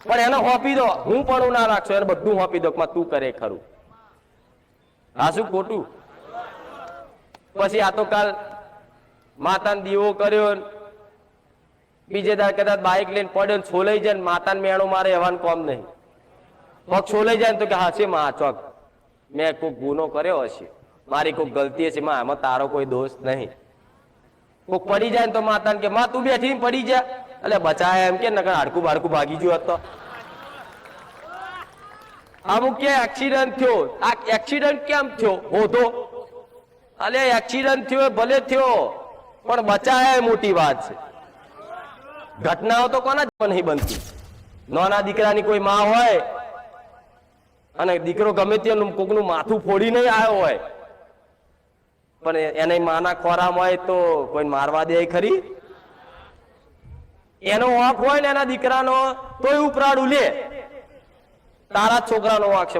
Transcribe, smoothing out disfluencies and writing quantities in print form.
પણ એને હોપી દો, હું પણ ના રાખશો, એને બધું હોપી દો, તું કરે ખરું. હા શું ખોટું? પછી આ તો કાલ માતાને દીવો કર્યો, બીજે દાડ કદાચ બાઇક લઈને પડ્યો ને છોલાઈ જાય ને માતાને મેણો મારે એવાનું કોમ નહીં. પગ છોલાઈ જાય ને તો કે હાશે માં ચોક મેં કોઈ ગુનો કર્યો હશે, મારી કોઈ ગલતી હશે, માં આમાં તારો કોઈ દોષ નહીં. કોક પડી જાય ને તો માતાને કે માં તું બેઠી પડી જા, એટલે બચાયા એમ કે નકર હાડકું બાડકું ભાગી ગયું હતો. અમુક કે એક્સિડન્ટ થયો, આ એક્સિડન્ટ કેમ થયો હોતો, અલે એક્સિડન્ટ થયો ભલે થયો પણ બચાયા એ મોટી વાત છે. ઘટનાઓ તો કોના જ નહીં બનતી. નાના દીકરાની કોઈ માં હોય અને દીકરો ગમે તે કોકનું માથું ફોડી નહીં આવ્યો હોય, પણ એને માના ખોરામાં હોય તો કોઈ મારવા દે ખરી? એનો વાંક હોય ને એના દીકરાનો તોય ઉપરાડું લે, તારા છોકરાનો વાંક છે.